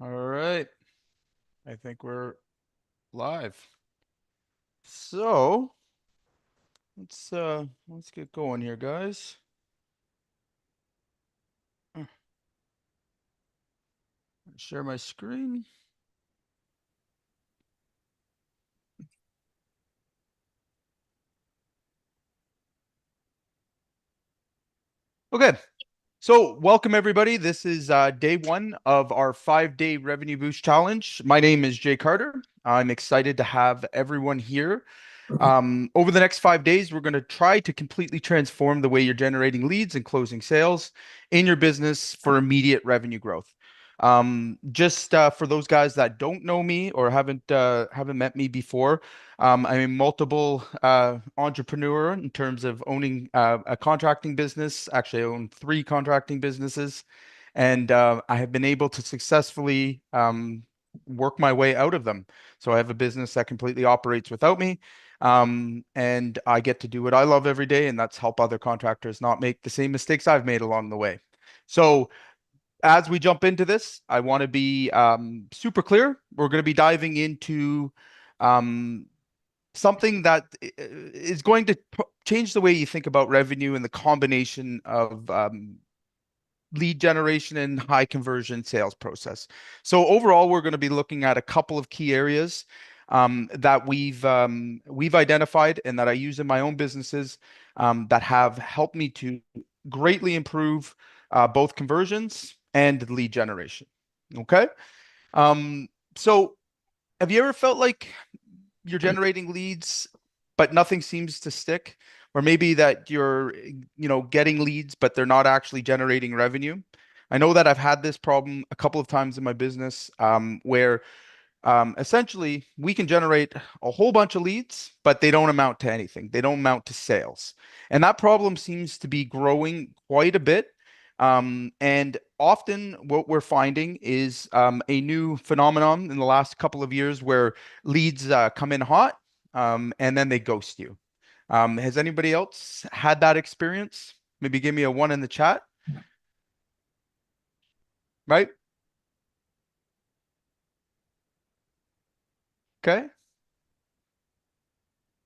All right. I think we're live. So let's get going here, guys. Uh, Share my screen. Okay. So welcome everybody. This is day one of our 5-day revenue boost challenge. My name is Jay Carter. I'm excited to have everyone here. Over the next 5 days, we're going to try to completely transform the way you're generating leads and closing sales in your business for immediate revenue growth. Just for those guys that don't know me or haven't met me before, I'm a multiple entrepreneur in terms of owning a contracting business. Actually, I own 3 contracting businesses, and I have been able to successfully work my way out of them. So I have a business that completely operates without me. And I get to do what I love every day, and that's help other contractors not make the same mistakes I've made along the way. So as we jump into this, I want to be super clear. We're going to be diving into um, something that is going to change the way you think about revenue and the combination of lead generation and high conversion sales process. So overall, we're going to be looking at a couple of key areas that we've identified and that I use in my own businesses that have helped me to greatly improve both conversions and lead generation. Okay. Um, so have you ever felt like you're generating leads, but nothing seems to stick? Or maybe that you're getting leads, but they're not actually generating revenue. I know that I've had this problem a couple of times in my business, where essentially we can generate a whole bunch of leads, but they don't amount to anything. They don't amount to sales. And that problem seems to be growing quite a bit. And often what we're finding is a new phenomenon in the last couple of years where leads come in hot, and then they ghost you. Has anybody else had that experience? Maybe give me a one in the chat, right? Okay.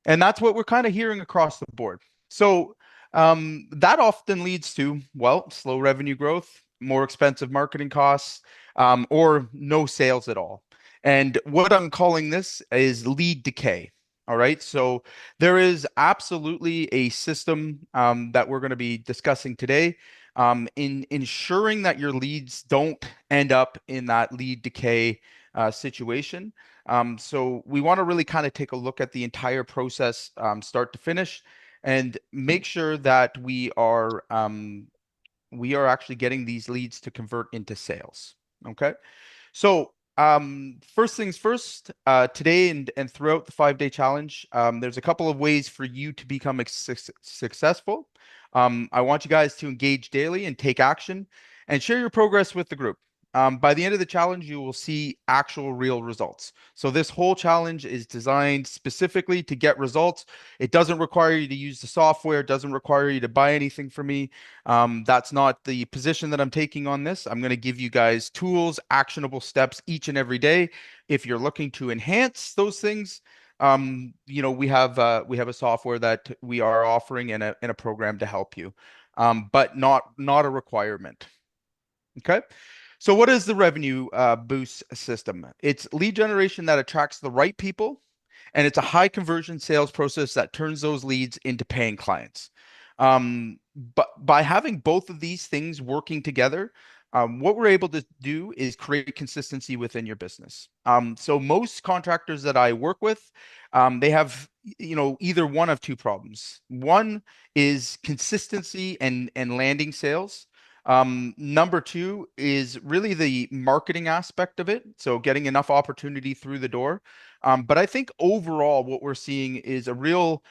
And that's what we're kind of hearing across the board. So that often leads to, well, slow revenue growth, more expensive marketing costs, or no sales at all. And what I'm calling this is lead decay. All right. So there is absolutely a system that we're going to be discussing today in ensuring that your leads don't end up in that lead decay situation. So we want to really kind of take a look at the entire process, start to finish, and make sure that we are actually getting these leads to convert into sales. Okay. So first things first, today and throughout the 5-day challenge, there's a couple of ways for you to become successful. I want you guys to engage daily and take action and share your progress with the group. By the end of the challenge, you will see actual real results. So this whole challenge is designed specifically to get results. It doesn't require you to use the software. It doesn't require you to buy anything from me. That's not the position that I'm taking on this. I'm going to give you guys tools, actionable steps each and every day. If you're looking to enhance those things, we have a software that we are offering and a program to help you, but not a requirement. Okay. So what is the revenue boost system? It's lead generation that attracts the right people, and it's a high conversion sales process that turns those leads into paying clients. But by having both of these things working together, what we're able to do is create consistency within your business. So most contractors that I work with, they have either one of two problems. One is consistency and landing sales. Number two is really the marketing aspect of it. So getting enough opportunity through the door. But I think overall, what we're seeing is a real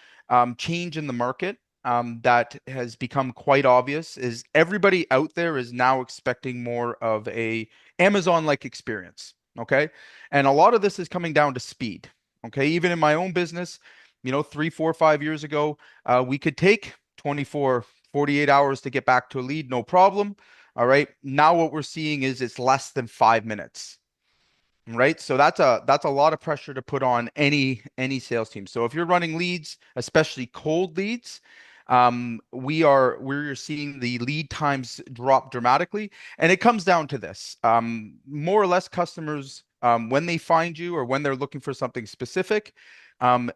change in the market that has become quite obvious. Is everybody out there is now expecting more of a Amazon-like experience. Okay. And a lot of this is coming down to speed. Okay. Even in my own business, 3, 4, 5 years ago, we could take 24, 48 hours to get back to a lead, no problem. All right. Now what we're seeing is it's less than 5 minutes. right? So that's a lot of pressure to put on any sales team. So if you're running leads, especially cold leads, we're seeing the lead times drop dramatically, and it comes down to this. More or less, customers when they find you or when they're looking for something specific,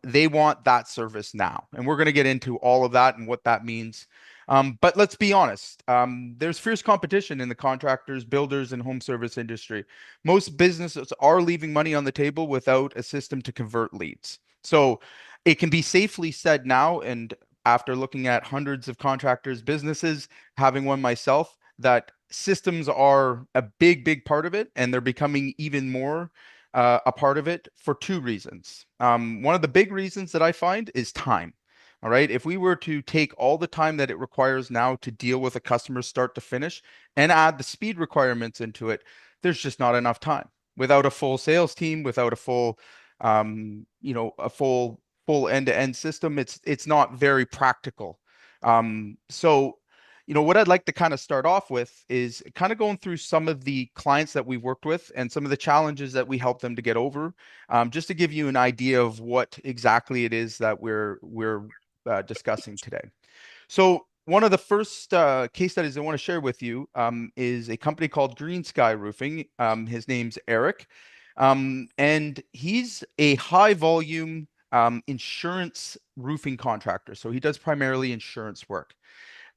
they want that service now, and we're going to get into all of that and what that means. But let's be honest. There's fierce competition in the contractors, builders, and home service industry. Most businesses are leaving money on the table without a system to convert leads. So it can be safely said now, and after looking at hundreds of contractors' businesses, having one myself, that systems are a big part of it, and they're becoming even more a part of it for two reasons. One of the big reasons that I find is time. All right. If we were to take all the time that it requires now to deal with a customer start to finish and add the speed requirements into it, there's just not enough time without a full sales team, without a full, a full end-to-end system. It's not very practical. So, what I'd like to kind of start off with is kind of going through some of the clients that we've worked with and some of the challenges that we help them to get over, just to give you an idea of what exactly it is that we're discussing today. So one of the first case studies I want to share with you is a company called Green Sky Roofing. His name's Eric, and he's a high volume insurance roofing contractor. So he does primarily insurance work.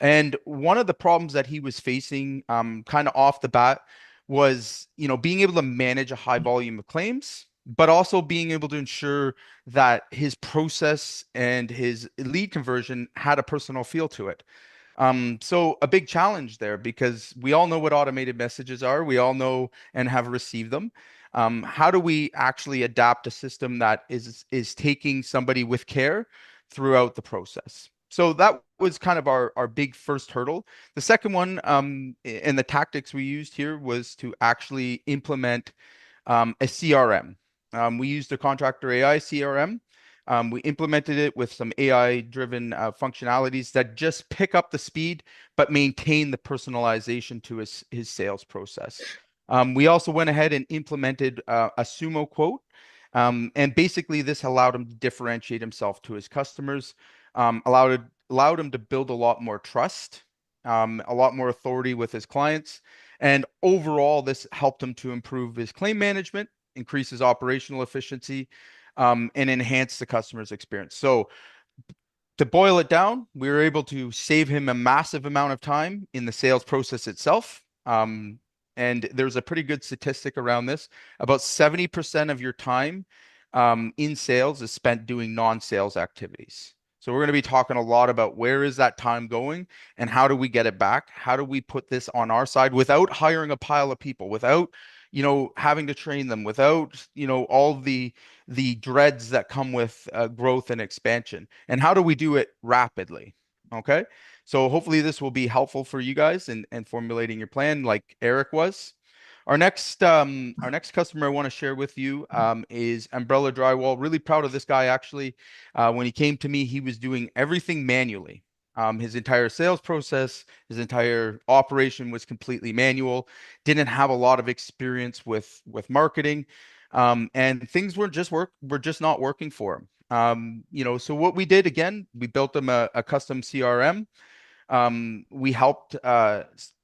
And one of the problems that he was facing, kind of off the bat, was being able to manage a high volume of claims, but also being able to ensure that his process and his lead conversion had a personal feel to it. So a big challenge there because we all know what automated messages are. We all know and have received them. How do we actually adapt a system that is taking somebody with care throughout the process? So that was kind of our big first hurdle. The second one, and the tactics we used here was to actually implement a CRM. We used a Contractor AI CRM. We implemented it with some AI-driven functionalities that just pick up the speed but maintain the personalization to his sales process. We also went ahead and implemented a sumo quote. And basically, this allowed him to differentiate himself to his customers, allowed him to build a lot more trust, a lot more authority with his clients. And overall, this helped him to improve his claim management, increase his operational efficiency, and enhance the customer's experience. So to boil it down, we were able to save him a massive amount of time in the sales process itself. And there's a pretty good statistic around this. About 70% of your time in sales is spent doing non-sales activities. So we're going to be talking a lot about where is that time going and how do we get it back? How do we put this on our side without hiring a pile of people, without, having to train them, without, all the dreads that come with growth and expansion. And how do we do it rapidly? Okay. So hopefully this will be helpful for you guys in formulating your plan like Eric was. Our next customer I want to share with you is Umbrella Drywall. Really proud of this guy actually. When he came to me, he was doing everything manually. His entire sales process, his entire operation was completely manual. Didn't have a lot of experience with marketing, and things were just not working for him. So what we did again, we built him a custom CRM. We helped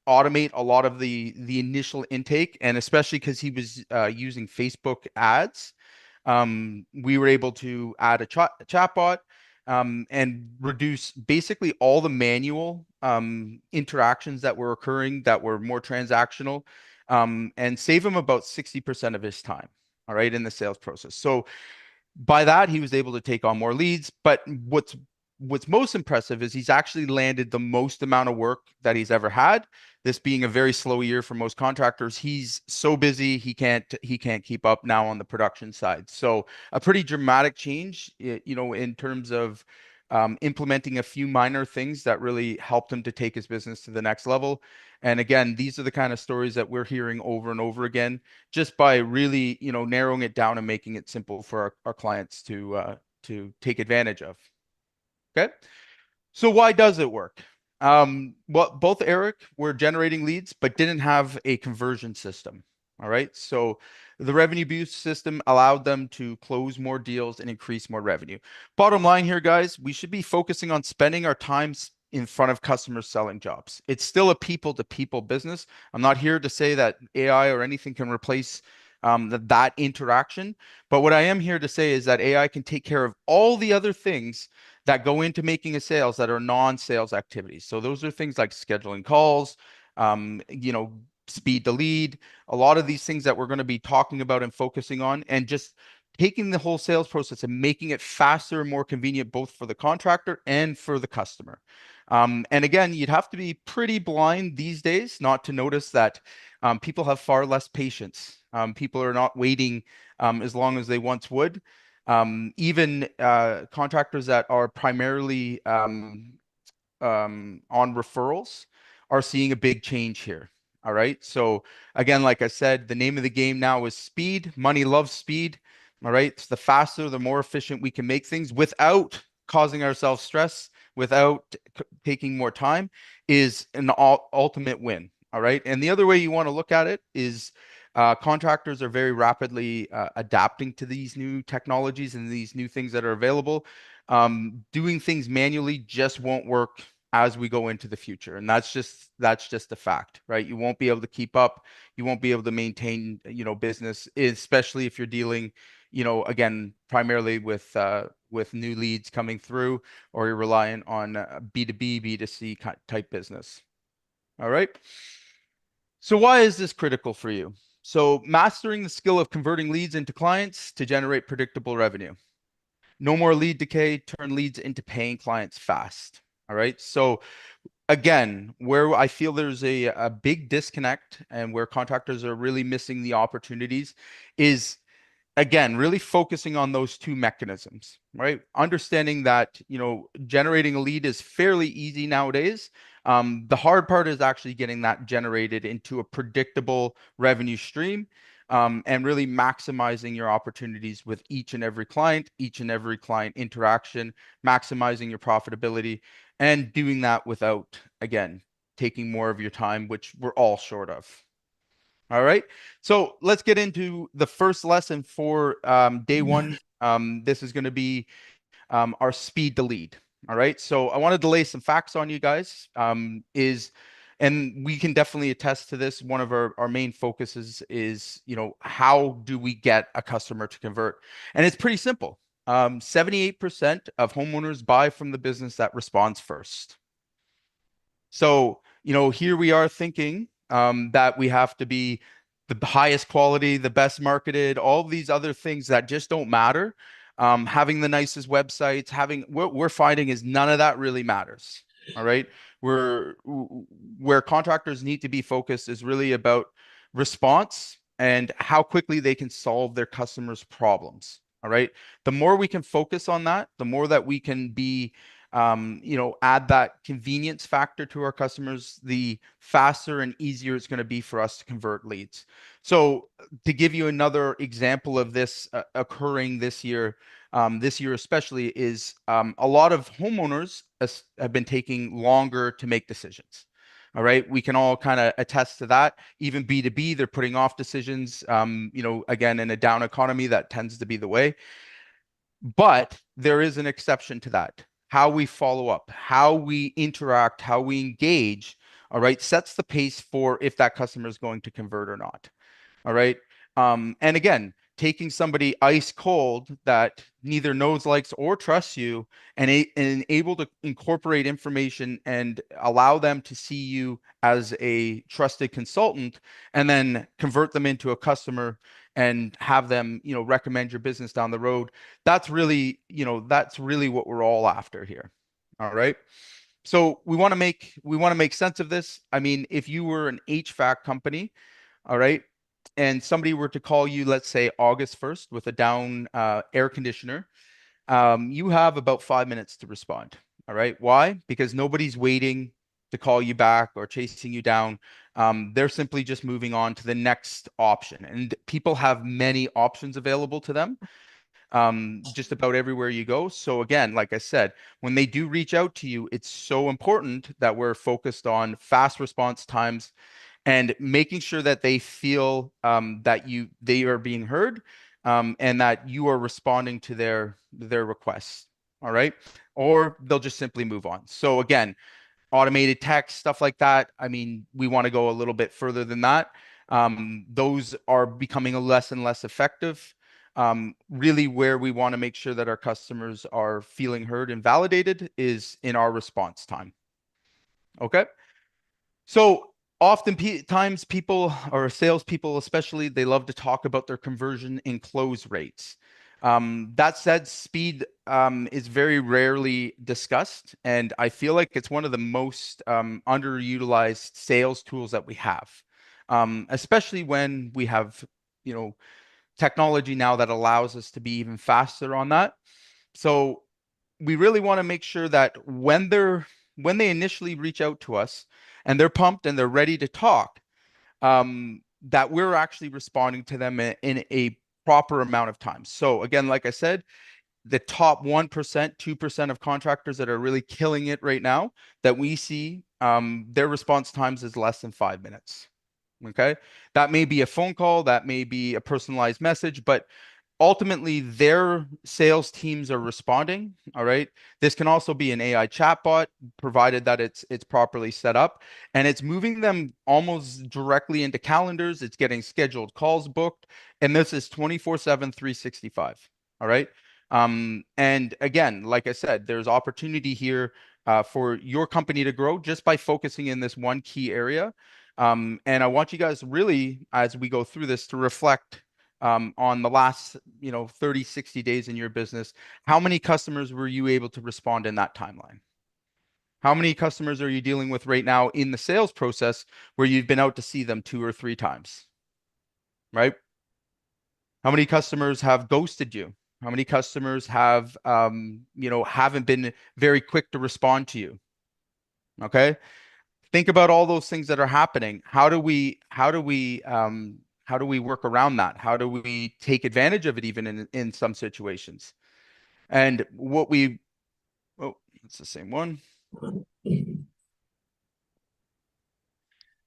automate a lot of the initial intake, and especially because he was using Facebook ads, we were able to add a chatbot and reduce basically all the manual interactions that were occurring that were more transactional, and save him about 60% of his time, all right, in the sales process. So by that, he was able to take on more leads. But what's most impressive is he's actually landed the most amount of work that he's ever had. This being a very slow year for most contractors, he's so busy he can't keep up now on the production side. So a pretty dramatic change, in terms of implementing a few minor things that really helped him to take his business to the next level. And again, these are the kind of stories that we're hearing over and over again, just by really, narrowing it down and making it simple for our clients to take advantage of. Okay. So why does it work? Well, both Eric were generating leads, but didn't have a conversion system. All right. So the revenue boost system allowed them to close more deals and increase more revenue. Bottom line here, guys, we should be focusing on spending our time in front of customers selling jobs. It's still a people to people business. I'm not here to say that AI or anything can replace that interaction. But what I am here to say is that AI can take care of all the other things that go into making a sales that are non-sales activities. So those are things like scheduling calls, you know, speed to lead, a lot of these things that we're going to be talking about and focusing on, and just taking the whole sales process and making it faster and more convenient, both for the contractor and for the customer. And again, you'd have to be pretty blind these days not to notice that people have far less patience. People are not waiting as long as they once would. Even contractors that are primarily on referrals are seeing a big change here. All right. So again, like I said, the name of the game now is speed. Money loves speed. All right. It's the faster, the more efficient we can make things without causing ourselves stress, without taking more time, is an ultimate win. All right. And the other way you want to look at it is contractors are very rapidly adapting to these new technologies and these new things that are available. Doing things manually just won't work as we go into the future, and that's just a fact, right? You won't be able to keep up. You won't be able to maintain, business, especially if you're dealing, again, primarily with new leads coming through, or you're reliant on B2B, B2C type business. All right. So why is this critical for you? So mastering the skill of converting leads into clients to generate predictable revenue. No more lead decay, turn leads into paying clients fast. All right. So again, where I feel there's a big disconnect and where contractors are really missing the opportunities is, again, really focusing on those two mechanisms, right? Understanding that, generating a lead is fairly easy nowadays. The hard part is actually getting that generated into a predictable revenue stream, and really maximizing your opportunities with each and every client interaction, maximizing your profitability, and doing that without, again, taking more of your time, which we're all short of. All right. So let's get into the first lesson for day one. This is going to be our speed to lead. All right. So I wanted to lay some facts on you guys. And we can definitely attest to this. One of our main focuses is, how do we get a customer to convert? And it's pretty simple. 78% of homeowners buy from the business that responds first. So, here we are thinking that we have to be the highest quality, the best marketed, all these other things that just don't matter. Having the nicest websites, what we're finding is none of that really matters. All right. Where contractors need to be focused is really about response and how quickly they can solve their customers' problems. All right. The more we can focus on that, the more that we can be add that convenience factor to our customers, the faster and easier it's going to be for us to convert leads. So to give you another example of this occurring this year especially, is a lot of homeowners have been taking longer to make decisions. All right. We can all kind of attest to that. Even B2B, they're putting off decisions. Again, in a down economy, that tends to be the way. But there is an exception to that. How we follow up, how we interact, how we engage, all right, sets the pace for if that customer is going to convert or not. All right. And again, taking somebody ice cold that neither knows, likes, or trusts you, and able to incorporate information and allow them to see you as a trusted consultant, and then convert them into a customer and have them, recommend your business down the road. That's really what we're all after here. All right. So we want to make sense of this. I mean, if you were an HVAC company, all right, and somebody were to call you, let's say August 1st, with a down air conditioner, you have about 5 minutes to respond. All right. Why? Because nobody's waiting to call you back or chasing you down. They're simply just moving on to the next option. And people have many options available to them, just about everywhere you go. So again, like I said, when they do reach out to you, it's so important that we're focused on fast response times and making sure that they feel that they are being heard, and that you are responding to their requests. All right. Or they'll just simply move on. So again, automated text, stuff like that. I mean, we want to go a little bit further than that. Those are becoming less and less effective. Really, where we want to make sure that our customers are feeling heard and validated is in our response time. Okay. So times people or salespeople, especially, they love to talk about their conversion and close rates. That said, speed is very rarely discussed, and I feel like it's one of the most underutilized sales tools that we have, especially when we have, you know, technology now that allows us to be even faster on that. So we really want to make sure that when they initially reach out to us and they're pumped and they're ready to talk, that we're actually responding to them in a proper amount of time. So again, like I said, the top 1%, 2% of contractors that are really killing it right now that we see, their response times is less than 5 minutes. Okay. That may be a phone call, that may be a personalized message, but ultimately their sales teams are responding. All right. This can also be an AI chatbot, provided that it's properly set up, and it's moving them almost directly into calendars. It's getting scheduled calls booked, and this is 24/7, 365. All right. And again, like I said, there's opportunity here for your company to grow just by focusing in this one key area. And I want you guys really, as we go through this, to reflect on the last, 30, 60 days in your business. How many customers were you able to respond in that timeline? How many customers are you dealing with right now in the sales process where you've been out to see them 2 or 3 times, right? How many customers have ghosted you? How many customers have, haven't been very quick to respond to you? Okay. Think about all those things that are happening. How do we work around that? How do we take advantage of it even in some situations? And it's the same one.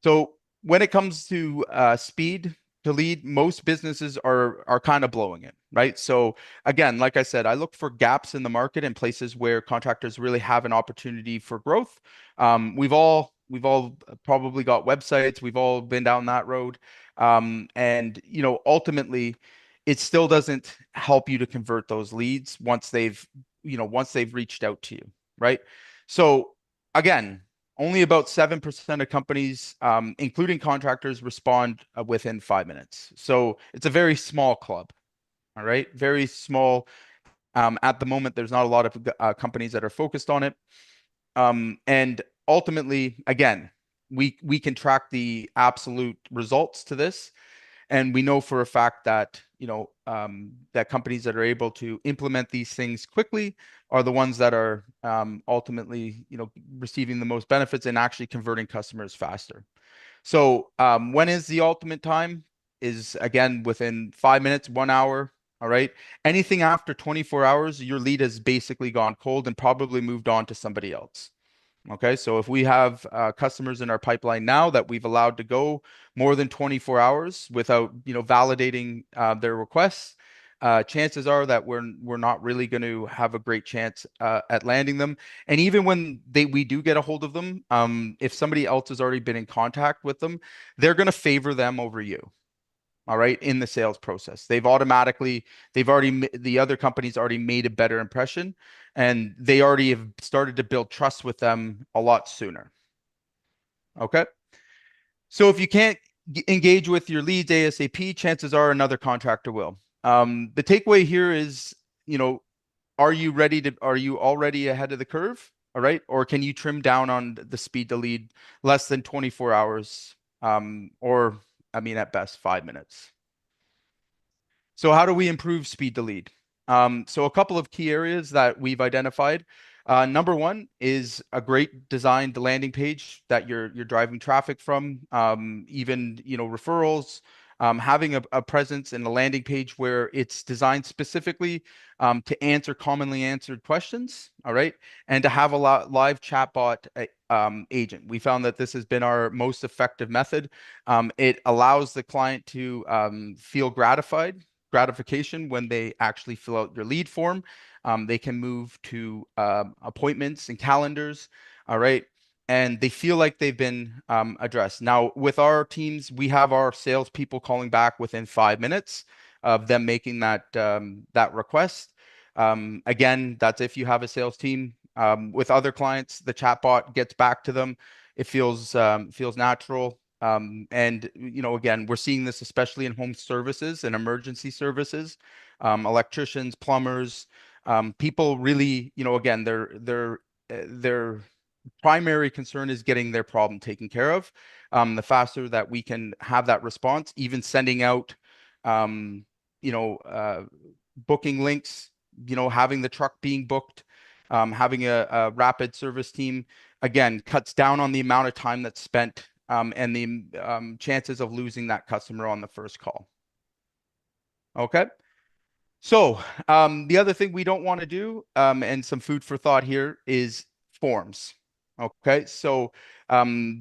So when it comes to speed to lead, most businesses are kind of blowing it, right? So again, like I said, I look for gaps in the market and places where contractors really have an opportunity for growth. We've all probably got websites. We've all been down that road, and ultimately, it still doesn't help you to convert those leads once they've reached out to you, right? So again, only about 7% of companies, including contractors, respond within 5 minutes. So it's a very small club. All right. Very small. At the moment, there's not a lot of companies that are focused on it. And ultimately, again, we can track the absolute results to this. And we know for a fact that, that companies that are able to implement these things quickly are the ones that are ultimately, receiving the most benefits and actually converting customers faster. So when is the ultimate time? Is again within 5 minutes, 1 hour. All right. Anything after 24 hours, your lead has basically gone cold and probably moved on to somebody else. Okay, so if we have customers in our pipeline now that we've allowed to go more than 24 hours without, validating their requests, chances are that we're not really going to have a great chance at landing them. And even when we do get a hold of them, if somebody else has already been in contact with them, they're going to favor them over you. All right, in the sales process, the other company's already made a better impression, and they already have started to build trust with them a lot sooner. Okay. So if you can't engage with your leads ASAP, chances are another contractor will. The takeaway here is, are you already ahead of the curve? All right. Or can you trim down on the speed to lead less than 24 hours? Or I mean, at best, 5 minutes. So how do we improve speed to lead? So a couple of key areas that we've identified. Number one is a great designed landing page that you're driving traffic from, even referrals. Having a presence in a landing page where it's designed specifically to answer commonly answered questions. All right, and to have a live chatbot agent. We found that this has been our most effective method. It allows the client to feel gratification when they actually fill out your lead form. They can move to appointments and calendars. All right. And they feel like they've been addressed. Now, with our teams, we have our salespeople calling back within 5 minutes of them making that request. Again, that's if you have a sales team. With other clients, the chatbot gets back to them. It feels natural. And again, we're seeing this especially in home services and emergency services, electricians, plumbers, people really, again, their primary concern is getting their problem taken care of. The faster that we can have that response, even sending out, um, you know, uh, booking links, having the truck being booked, having a rapid service team, again, cuts down on the amount of time that's spent and the chances of losing that customer on the first call. Okay. So, the other thing we don't want to do, and some food for thought here, is forms. Okay, so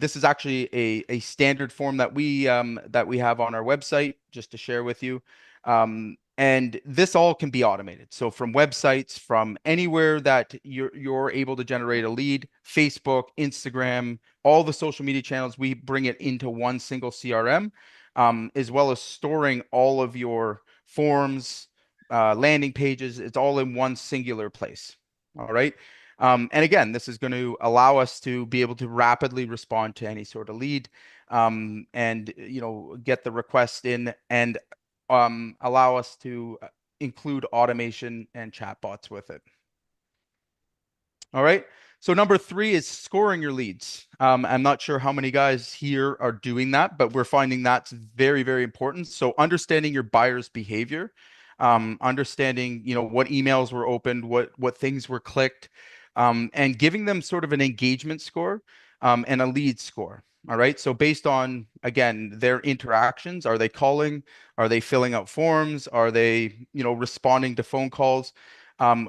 this is actually a standard form that we have on our website, just to share with you. And this all can be automated. So from websites, from anywhere that you're able to generate a lead, Facebook, Instagram, all the social media channels, we bring it into one single CRM, as well as storing all of your forms, landing pages. It's all in one singular place. All right. And again, this is going to allow us to be able to rapidly respond to any sort of lead, and get the request in, and allow us to include automation and chatbots with it. All right. So number three is scoring your leads. I'm not sure how many guys here are doing that, but we're finding that's very, very important. So understanding your buyer's behavior, understanding, what emails were opened, what things were clicked, and giving them sort of an engagement score, and a lead score. All right. So based on, again, their interactions, are they calling? Are they filling out forms? Are they, responding to phone calls?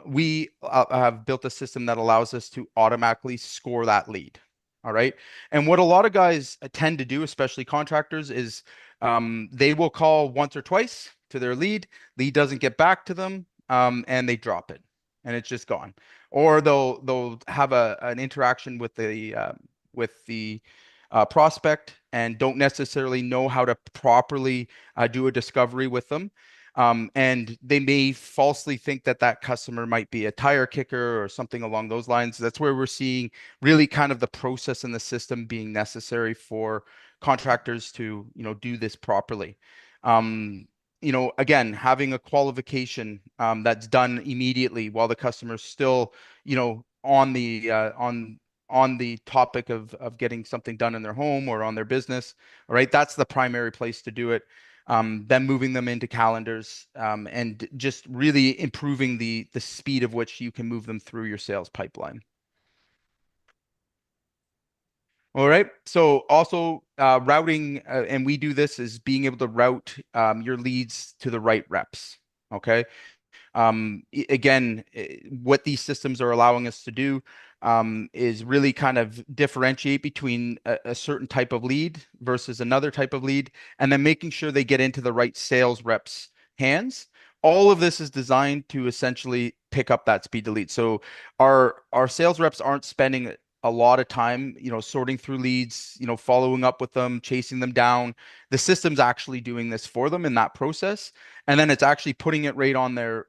We have built a system that allows us to automatically score that lead. All right. And what a lot of guys tend to do, especially contractors, is they will call once or twice to their lead doesn't get back to them, and they drop it and it's just gone. Or they'll have an interaction with the prospect and don't necessarily know how to properly do a discovery with them. And they may falsely think that that customer might be a tire kicker or something along those lines. That's where we're seeing really kind of the process and the system being necessary for contractors to, do this properly. Again, having a qualification that's done immediately while the customer's still, on the topic of getting something done in their home or on their business. All right, that's the primary place to do it. Then moving them into calendars, and just really improving the speed of which you can move them through your sales pipeline. All right. So also routing, and we do this, is being able to route your leads to the right reps. Okay. Again, what these systems are allowing us to do is really kind of differentiate between a certain type of lead versus another type of lead, and then making sure they get into the right sales reps' hands. All of this is designed to essentially pick up that speed to lead. So our sales reps aren't spending a lot of time, sorting through leads, following up with them, chasing them down. The system's actually doing this for them in that process, and then it's actually putting it right on their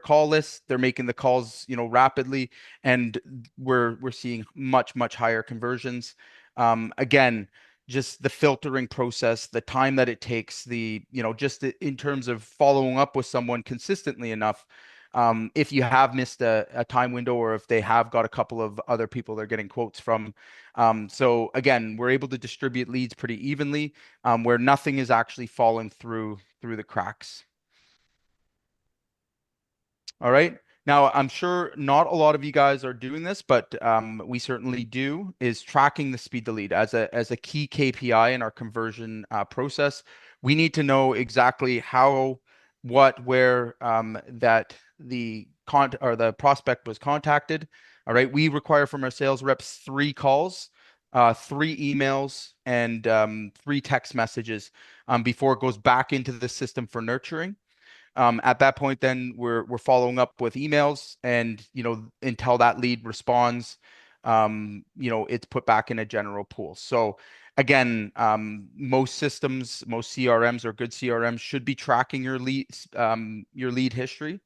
call list. They're making the calls, rapidly, and we're seeing much higher conversions. Again, just the filtering process, the time that it takes, just in terms of following up with someone consistently enough. If you have missed a time window, or if they have got a couple of other people they're getting quotes from. So again, we're able to distribute leads pretty evenly, where nothing is actually falling through the cracks. All right. Now, I'm sure not a lot of you guys are doing this, but we certainly do, is tracking the speed to lead as a key KPI in our conversion process. We need to know exactly how, what, where that the prospect was contacted. All right. We require from our sales reps 3 calls, 3 emails, and 3 text messages before it goes back into the system for nurturing. At that point, then we're following up with emails, and until that lead responds, it's put back in a general pool. So again, most systems, most CRMs or good CRMs should be tracking your lead history,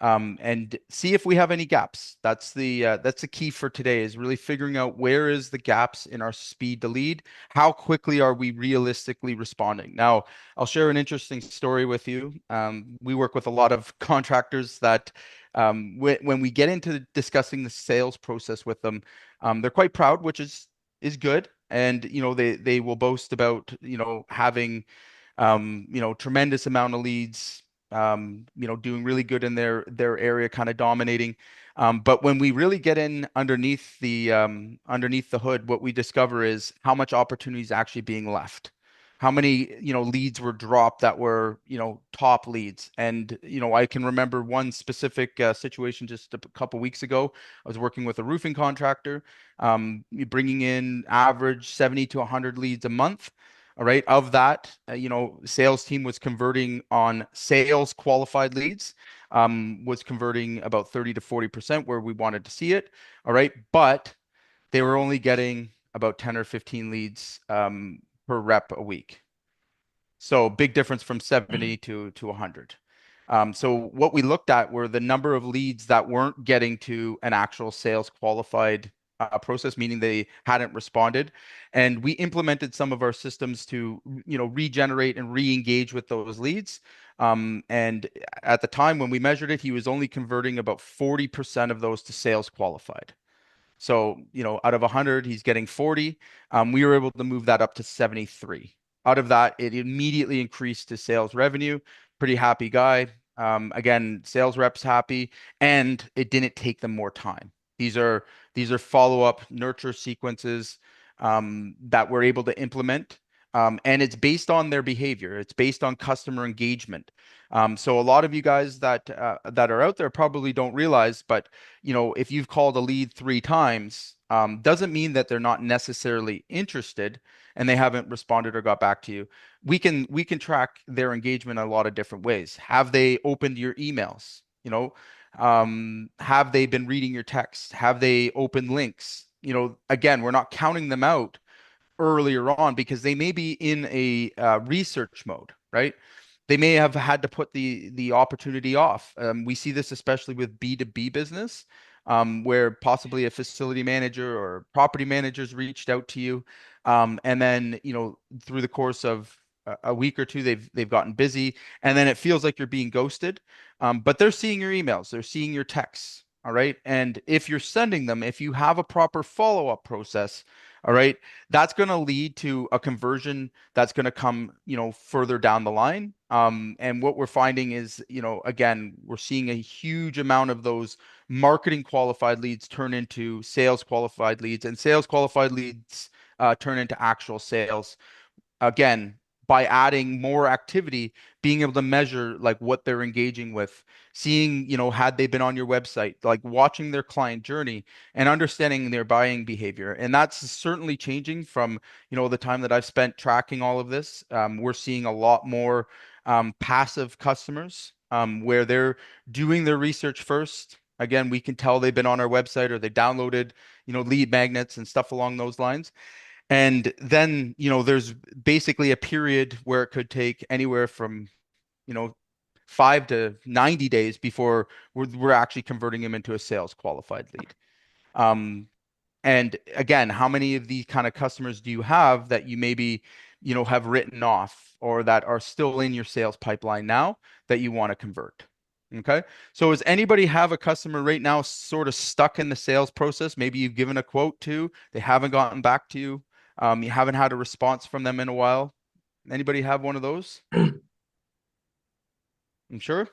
and see if we have any gaps. That's the key for today, is really figuring out where is the gaps in our speed to lead. How quickly are we realistically responding? Now, I'll share an interesting story with you. We work with a lot of contractors that when we get into discussing the sales process with them, they're quite proud, which is good. And they will boast about having tremendous amount of leads, doing really good in their area, kind of dominating. But when we really get in underneath the hood, what we discover is how much opportunity is actually being left. How many, leads were dropped that were, top leads. And, I can remember one specific situation just a couple weeks ago. I was working with a roofing contractor, bringing in average 70 to 100 leads a month. All right. Of that, sales team was converting on sales qualified leads, was converting about 30 to 40% where we wanted to see it. All right. But they were only getting about 10 or 15 leads per rep a week. So big difference from 70 to 100. So what we looked at were the number of leads that weren't getting to an actual sales qualified process, meaning they hadn't responded. And we implemented some of our systems to, regenerate and re-engage with those leads. And at the time when we measured it, he was only converting about 40% of those to sales qualified. So, out of 100, he's getting 40. We were able to move that up to 73. Out of that, it immediately increased his sales revenue. Pretty happy guy. Again, sales reps happy, and it didn't take them more time. These are follow-up nurture sequences that we're able to implement. And it's based on their behavior. It's based on customer engagement. So a lot of you guys that are out there probably don't realize, but if you've called a lead 3 times, doesn't mean that they're not necessarily interested and they haven't responded or got back to you. We can track their engagement in a lot of different ways. Have they opened your emails? Have they been reading your texts? Have they opened links? Again, we're not counting them out earlier on because they may be in a research mode, right? They may have had to put the opportunity off. We see this especially with B2B business, where possibly a facility manager or property managers reached out to you, and then through the course of a week or two, they've gotten busy, and then it feels like you're being ghosted. But they're seeing your emails, they're seeing your texts. All right. And if you're sending them, if you have a proper follow-up process, all right, that's going to lead to a conversion that's going to come, further down the line. And what we're finding is, again, we're seeing a huge amount of those marketing qualified leads turn into sales qualified leads, and sales qualified leads turn into actual sales. Again, by adding more activity, being able to measure like what they're engaging with, seeing, had they been on your website, like watching their client journey and understanding their buying behavior. And that's certainly changing from, the time that I've spent tracking all of this. We're seeing a lot more passive customers where they're doing their research first. Again, we can tell they've been on our website or they downloaded, lead magnets and stuff along those lines. And then, there's basically a period where it could take anywhere from, you know, 5 to 90 days before we're actually converting them into a sales qualified lead. Um, and again, how many of these kind of customers do you have that you maybe, have written off or that are still in your sales pipeline now that you want to convert? Okay. So does anybody have a customer right now sort of stuck in the sales process? Maybe you've given a quote to, they haven't gotten back to you. You haven't had a response from them in a while. Anybody have one of those? I'm sure.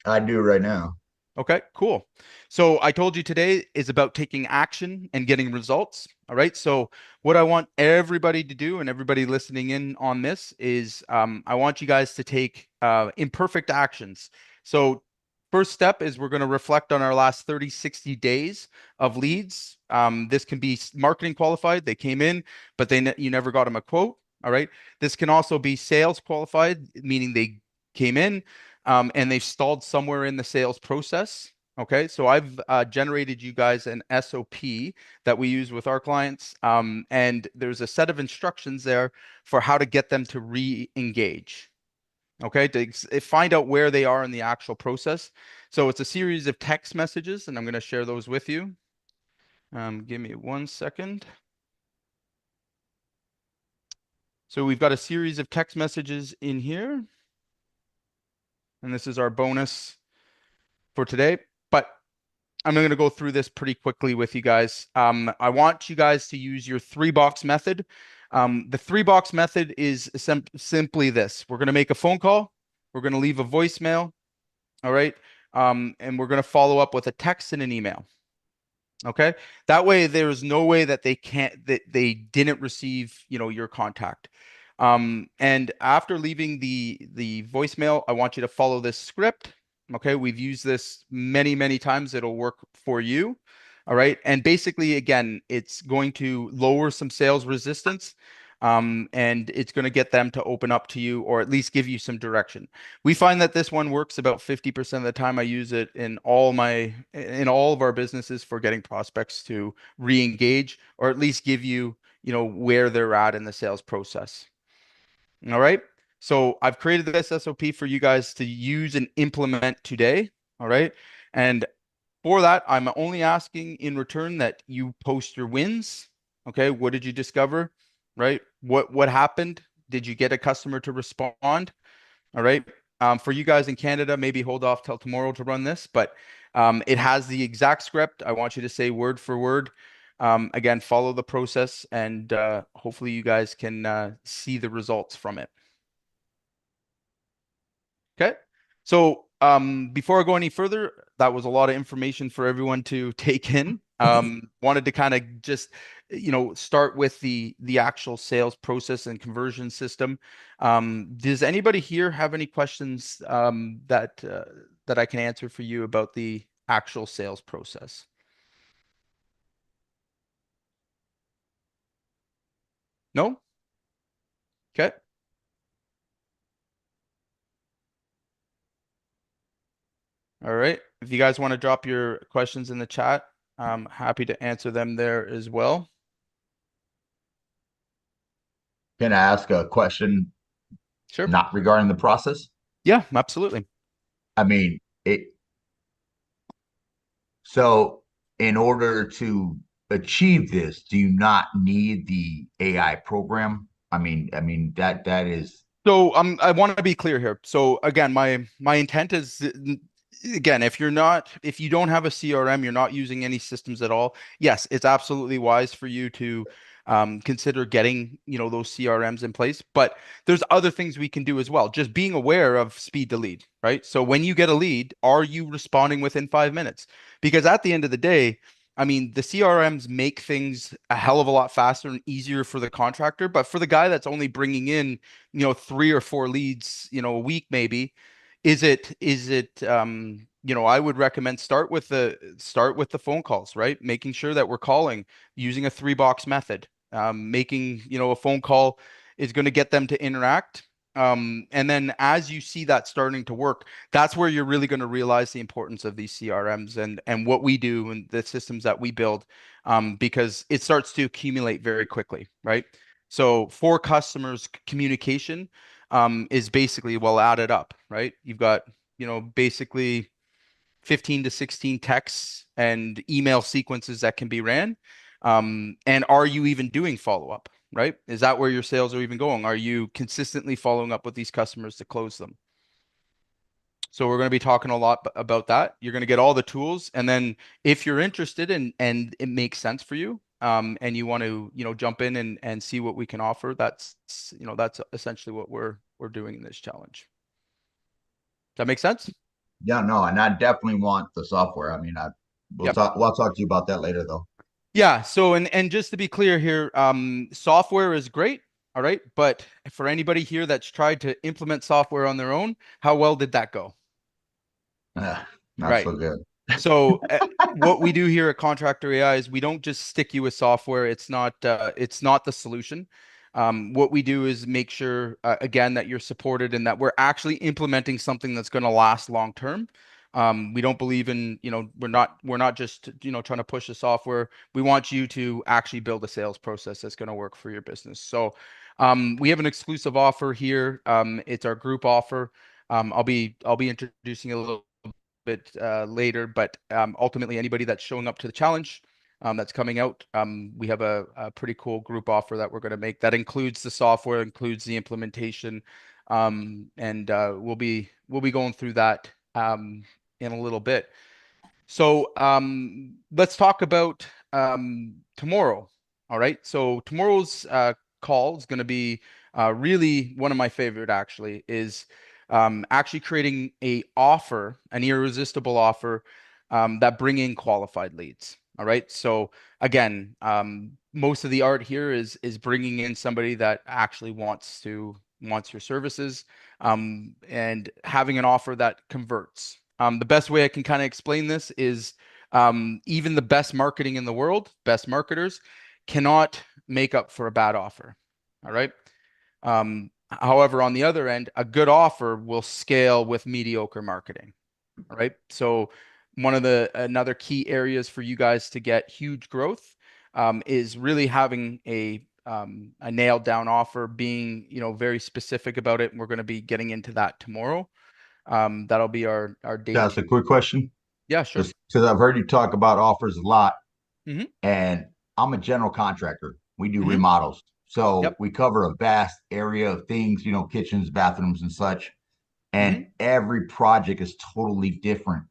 I do right now. Okay, cool. So I told you today is about taking action and getting results. All right. So what I want everybody to do and everybody listening in on this is I want you guys to take imperfect actions. So first step is we're going to reflect on our last 30, 60 days of leads. This can be marketing qualified. They came in, but you never got them a quote. All right. This can also be sales qualified, meaning they came in and they've stalled somewhere in the sales process. Okay. So I've generated you guys an SOP that we use with our clients. And there's a set of instructions there for how to get them to re-engage. Okay, to find out where they are in the actual process. So it's a series of text messages, and I'm going to share those with you. Give me 1 second. So we've got a series of text messages in here, and this is our bonus for today. But I'm going to go through this pretty quickly with you guys. I want you guys to use your 3-box method. The 3-box method is simply this. We're going to make a phone call. We're going to leave a voicemail. All right. And we're going to follow up with a text and an email. Okay. That way, there is no way that they didn't receive, your contact. And after leaving the voicemail, I want you to follow this script. Okay. We've used this many, many times. It'll work for you. All right. And basically, again, it's going to lower some sales resistance. And it's going to get them to open up to you or at least give you some direction. We find that this one works about 50% of the time. I use it in all of our businesses for getting prospects to re-engage or at least give you, where they're at in the sales process. All right. So I've created this SOP for you guys to use and implement today. All right. And for that, I'm only asking in return that you post your wins. Okay. What did you discover? Right. What happened? Did you get a customer to respond? All right. For you guys in Canada, maybe hold off till tomorrow to run this, but it has the exact script. I want you to say word for word. Again, follow the process, and hopefully you guys can see the results from it. Okay. So before I go any further, that was a lot of information for everyone to take in. Wanted to kind of just, start with the actual sales process and conversion system. Does anybody here have any questions that I can answer for you about the actual sales process? No? Okay. All right. If you guys want to drop your questions in the chat, I'm happy to answer them there as well. Can I ask a question Sure. not regarding the process? Yeah, absolutely. I mean, so in order to achieve this, do you not need the AI program? I mean that is So I want to be clear here. So again, my intent is again, if you don't have a CRM, you're not using any systems at all. Yes, it's absolutely wise for you to consider getting, those CRMs in place. But there's other things we can do as well. Just being aware of speed to lead, right? So when you get a lead, are you responding within 5 minutes? Because at the end of the day, I mean, the CRMs make things a hell of a lot faster and easier for the contractor, but for the guy that's only bringing in, 3 or 4 leads, a week maybe, I would recommend start with the phone calls, right? Making sure that we're calling using a 3-box method. Making, a phone call is going to get them to interact. And then as you see that starting to work, that's where you're really going to realize the importance of these CRMs and what we do and the systems that we build, because it starts to accumulate very quickly, right? So for customers, communication is basically well added up, right? You've got, basically 15 to 16 texts and email sequences that can be ran. And are you even doing follow up, right? Is that where your sales are even going? Are you consistently following up with these customers to close them? So we're going to be talking a lot about that. You're going to get all the tools, and then if you're interested and it makes sense for you, and you want to, jump in and see what we can offer, that's essentially what we're doing in this challenge. Does that make sense? yeah, no, and I definitely want the software. I mean, Yep. we'll talk to you about that later though. Yeah. So and just to be clear here, software is great. All right. But for anybody here that's tried to implement software on their own, how well did that go? Not Right. so good. So what we do here at Contractor AI is we don't just stick you with software. It's not the solution. What we do is make sure again that you're supported and that we're actually implementing something that's going to last long term. We don't believe in, we're not just, trying to push the software. We want you to actually build a sales process that's going to work for your business. So we have an exclusive offer here. It's our group offer. I'll be introducing a little bit later, but ultimately anybody that's showing up to the challenge that's coming out, we have a pretty cool group offer that we're going to make that includes the software, includes the implementation, and we'll be going through that in a little bit. So let's talk about tomorrow. All right. So tomorrow's call is going to be really one of my favorite. Actually, is actually creating an irresistible offer that bring in qualified leads. All right. So again, most of the art here is bringing in somebody that actually wants your services and having an offer that converts. The best way I can kind of explain this is even the best marketing in the world, best marketers, cannot make up for a bad offer. All right. However, on the other end, a good offer will scale with mediocre marketing. All right. So one of the another key areas for you guys to get huge growth is really having a nailed down offer, being very specific about it. And we're going to be getting into that tomorrow. That'll be our day That's a two. quick question. Yeah, sure. Because I've heard you talk about offers a lot, Hmm. and I'm a general contractor. We do Hmm. remodels. So Yep. we cover a vast area of things, kitchens, bathrooms, and such. And Hmm. every project is totally different.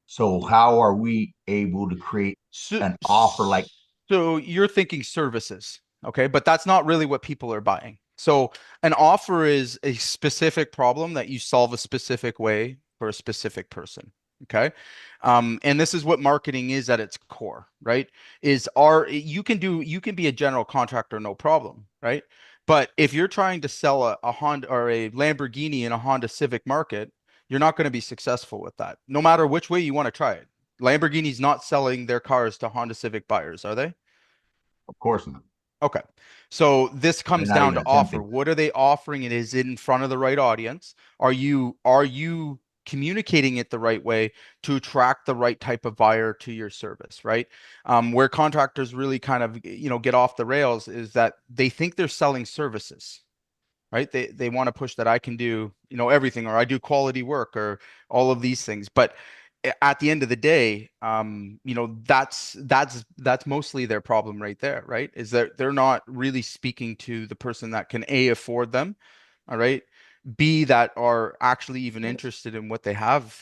So how are we able to create So, an offer like, so you're thinking services, okay? But that's not really what people are buying. So an offer is a specific problem that you solve a specific way for a specific person, okay? And this is what marketing is at its core, right? You can be a general contractor, no problem, right? But if you're trying to sell a Honda or a Lamborghini in a Honda Civic market, you're not going to be successful with that, no matter which way you want to try it. Lamborghini's not selling their cars to Honda Civic buyers, are they? of course not. Okay. So this They're comes not down even to offer. attempting. What are they offering? And is it in front of the right audience? Are you communicating it the right way to attract the right type of buyer to your service, right? Where contractors really kind of, get off the rails is that they think they're selling services, right? They want to push that I can do, everything, or I do quality work, or all of these things. But at the end of the day, that's mostly their problem right there, right? Is that they're not really speaking to the person that can A, afford them, all right, B, that are actually even Yes. interested in what they have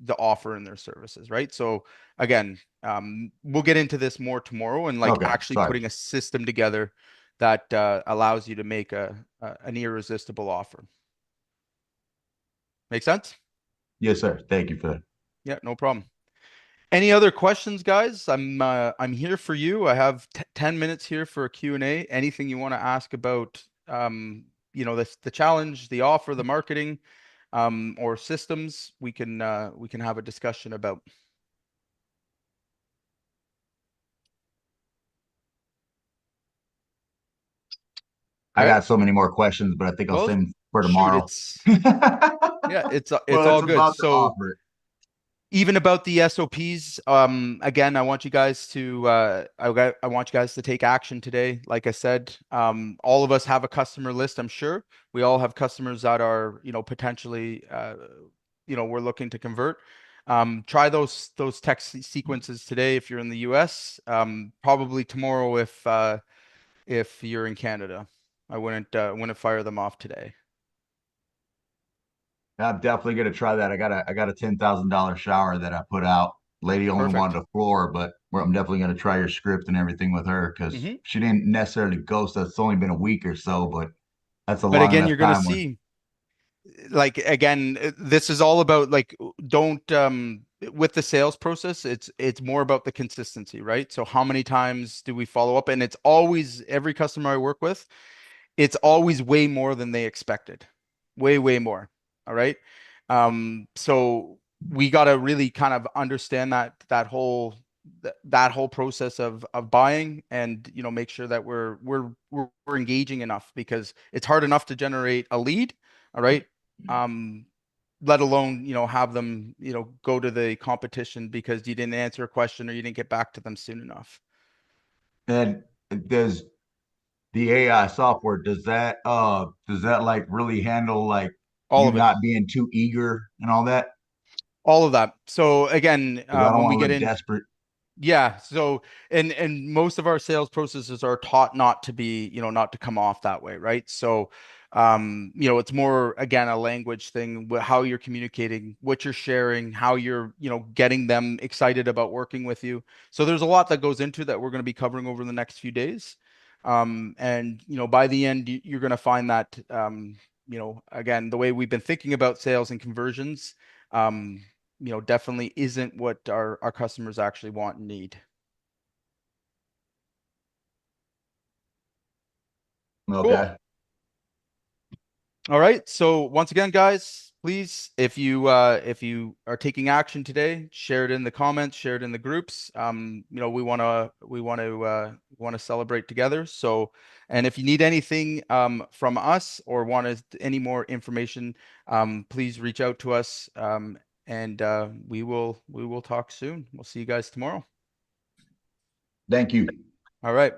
to offer in their services, right? So again, we'll get into this more tomorrow and like Okay. actually Sorry. putting a system together that allows you to make an irresistible offer. Make sense? Yes, sir. Thank you for that. Yeah, no problem. Any other questions, guys? I'm here for you. I have 10 minutes here for a Q&A. Anything you want to ask about the challenge, the offer, the marketing, or systems, we can have a discussion about. I Okay. got so many more questions, but I think I'll Well, save them for shoot, tomorrow. it's yeah, it's Well, all it's good. about the So offer. even about the SOPs, again, I want you guys to I want you guys to take action today. Like I said, all of us have a customer list, I'm sure. We all have customers that are, potentially we're looking to convert. Try those text sequences today if you're in the US. Probably tomorrow if you're in Canada. I wouldn't fire them off today. I'm definitely gonna try that. I got a $10,000 shower that I put out. Lady only Perfect. wanted a floor, but I'm definitely gonna try your script and everything with her because Hmm. she didn't necessarily ghost us. It's only been a week or so, but that's a But long again, enough you're gonna time where, see like again, this is all about like don't with the sales process, it's more about the consistency, right? So how many times do we follow up? And it's always every customer I work with, it's always way more than they expected. Way, way more. All right. So we got to really kind of understand that whole process of buying, and make sure that we're engaging enough, because it's hard enough to generate a lead, all right, um let alone have them go to the competition because you didn't answer a question or you didn't get back to them soon enough. And does the AI software, does that like really handle like All you of it. not being too eager and all that? All of that. So again, Because I don't when want we to get look in. desperate. Yeah, so and most of our sales processes are taught not to be, not to come off that way, right? So it's more again a language thing, how you're communicating, what you're sharing, how you're, getting them excited about working with you. So there's a lot that goes into that we're going to be covering over the next few days. And by the end you're going to find that again, the way we've been thinking about sales and conversions, um definitely isn't what our customers actually want and need. Cool. Okay. All right. So once again, guys, please, if you are taking action today, share it in the comments, share it in the groups. We want to celebrate together. So, and if you need anything from us or want any more information, please reach out to us. And we will talk soon. We'll see you guys tomorrow. Thank you. All right.